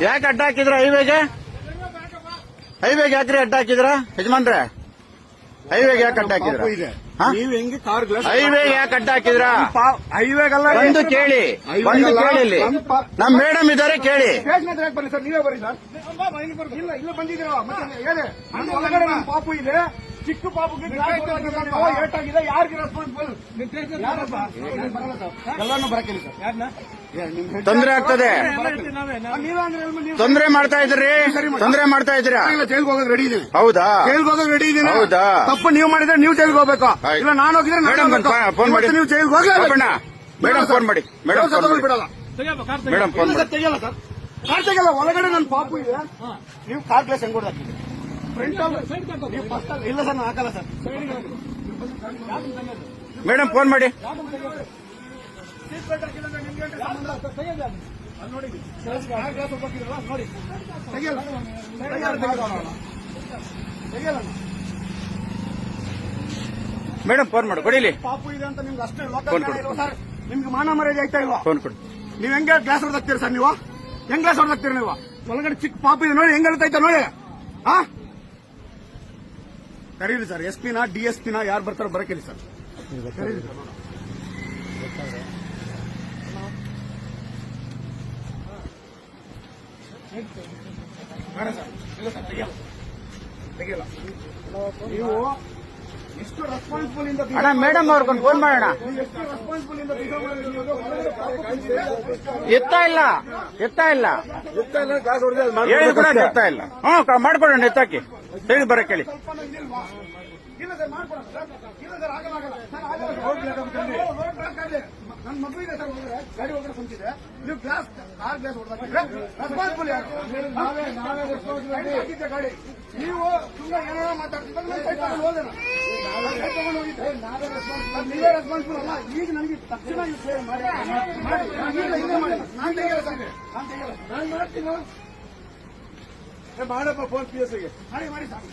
ಯಾಕೆ ಅಡ್ಡ ಹಾಕಿದ್ರ ಹೈವೇಗೆ ಯಾಕ್ರಿ ಅಡ್ಡ ಹಾಕಿದ್ರ ಯಜಮಾನ್ರೆ? ಹೈವೇಗೆ ಯಾಕೆ ಅಡ್ಡ ಹಾಕಿದ್ರ? ನೀವು ಹೆಂಗೆ ಕಾರ್ ಗ್ಲಾಸ್ ಹೈವೇಗೆ ಯಾಕೆ ಅಡ್ಡ ಹಾಕಿದ್ರ? ಹೈವೇಗಲ್ಲ ಒಂದು ಕೇಳಿ ಇಲ್ಲಿ ನಮ್ ಮೇಡಮ್ ಇದಾರೆ ಕೇಳಿ. ಬನ್ನಿ ಸರ್, ನೀವೇ ಬರೀ ಸರ್. ಇಲ್ಲ ಬಂದಿದ್ದೀರಾ ಹೇಳಿ. ಒಳಗಡೆ ನಮ್ಮ ಪಾಪು ಇದೆ, ಚಿಕ್ಕ ಪಾಪುಗೆ ಏಟಾಗಿದೆ. ಯಾರಿಗೆ ರೆಸ್ಪಾನ್ಸಿಬಲ್? ಎಲ್ಲಾನು ಬರಕ್ಕೆ ಸರ್. ತೊಂದರೆ ಆಗ್ತದೆ. ತೊಂದರೆ ಮಾಡ್ತಾ ಇದ್ರಿ, ತೊಂದರೆ ಮಾಡ್ತಾ ಇದ್ದೀರಾ. ಜೈಲ್ಗೆ ಹೋಗೋದು ರೆಡಿ ಇದೀನಿ. ಹೌದಾ? ಜೈಲ್ಗೆ ಹೋಗೋದು ರೆಡಿ ಇದೀನಿ. ಹೌದಾ? ತಪ್ಪು ನೀವು ಮಾಡಿದ್ರೆ ನೀವು ಜೈಲ್ಗೆ ಹೋಗ್ಬೇಕು. ಇಲ್ಲ ನಾನು ಹೋಗಿದ್ರೆ ಮೇಡಮ್ ಫೋನ್ ಮಾಡಿ. ನೀವು ಜೈಲ್ಗೆ ಹೋಗ್ಲೇಬೇಕಣ್ಣ. ಮೇಡಮ್ ಫೋನ್ ಮಾಡಿ. ಮೇಡಮ್ ಬಿಡಲ್ಲ. ಮೇಡಮ್ ಫೋನ್ ಮಾಡಿ. ತೆಗಿಯಲ್ಲ ಸರ್, ಕಾರ್ ತೆಗಿಯಲ್ಲ. ಒಳಗಡೆ ನನ್ನ ಪಾಪು ಇದೆ. ನೀವು ಕಾರ್ ಗ್ಲಾಸ್ ಹೆಂಗ್ ಹೊಡೆದಾಕಿದ್ರಿ? ಫ್ರಂಟ್ ಇಲ್ಲ ಸರ್, ನಾನು ಹಾಕಲ್ಲ ಸರ್. ಮೇಡಮ್ ಫೋನ್ ಮಾಡಿ. ಮೇಡಮ್ ಫೋನ್ ಮಾಡಿ ಕೊಡಿಲಿ. ಪಾಪು ಇದೆ ಅಂತ ನಿಮ್ಗೆ ಅಷ್ಟೇ ಸರ್. ನಿಮ್ಗೆ ಮಾನ ಮರ್ಯಾದೆ ಆಯ್ತಾ ಇಲ್ವಾ? ಫೋನ್ ಕೊಡಿ. ನೀವ್ ಹೆಂಗೆ ಗ್ಲಾಸ್ ಹೊಡೆದಾಕ್ತೀರಿ ಸರ್? ನೀವು ಹೆಂಗ್ ಗ್ಲಾಸ್ ಹೊಡೆದಾಕ್ತೀರಿ? ನೀವು ಒಳಗಡೆ ಚಿಕ್ಕ ಪಾಪು ಇದೆ ನೋಡಿ, ಹೆಂಗ್ ಹೇಳ್ತಾ ನೋಡಿ. ಹಾ ಕರೀರಿ ಸರ್. ಎಸ್ಪಿನ ಡಿಎಸ್ಪಿನ ಯಾರು ಬರ್ತಾರೋ ಬರಕೇಳಿ ಸರ್. ಕರೀರಿ ಸರ್. ಬೇಡ ಸರ್, ಇಲ್ಲ ಸರ್, ತೆಗಿಯಲ್ಲ. ನೀವು ಎಷ್ಟು ರೆಸ್ಪಾನ್ಸಿಬಲ್ ಇಂದ ಅಣ್ಣ ಮೇಡಮ್ ಅವ್ರಿಗೊಂದು ಫೋನ್ ಮಾಡೋಣ. ಎಷ್ಟು ರೆಸ್ಪಾನ್ಸಿಬಲ್ ಇಂದ ಎತ್ತಾ ಇಲ್ಲ ಗ್ಲಾಸ್ ಹೊಡೆದ ಹೇಳಿ ಕೂಡ ಎತ್ತಾ ಇಲ್ಲ. ಮಾಡ್ಕೊಡೋಣ, ಎತ್ತಾಕಿ ಹೇಳಿ ಬರ ಕೇಳಿ. ಇಲ್ಲ ಸರ್, ಮಾಡ್ಕೊಡೋಣ ಸರ್. ಇಲ್ಲ ಸರ್, ಆಗಲ್ಲ ನನ್ನ ಮಗು ಇದೆ ಸರ್. ಹೋದ್ರೆ ಗಾಡಿ ಹೋದ್ರೆ ಕುಂತಿದೆ. ನೀವು ಗ್ಲಾಸ್ ಕಾರ್ ಗ್ಲಾಸ್ ಹೊಡೆದಾಕಿದ್ರೆ ರೆಸ್ಪಾನ್ಸಿಬಲ್ ಯಾರು? ನಾವೇ ಹಾಕಿದ್ದೆ ಗಾಡಿ. ನೀವು ಸುಮ್ಮನೆ ಏನಾರ ಮಾತಾಡ್ತಿದ್ರೆ ಹೋದೇನ? ನೀವೇ ರೆಸ್ಪಾನ್ಸಿಬಲ್ ಅಲ್ಲ. ಈಗ ನನಗೆ ತಕ್ಷಣ ಮಾಡಿ ನಾನು ತೆಗಿಯಲ್ಲ ಸರ್. ನಾನು ಮಾಡ್ತೀನಿ. ಮಾಡಪ್ಪ ಫೋನ್ PS ಗೆ ಮಾಡಿ ಸರ್.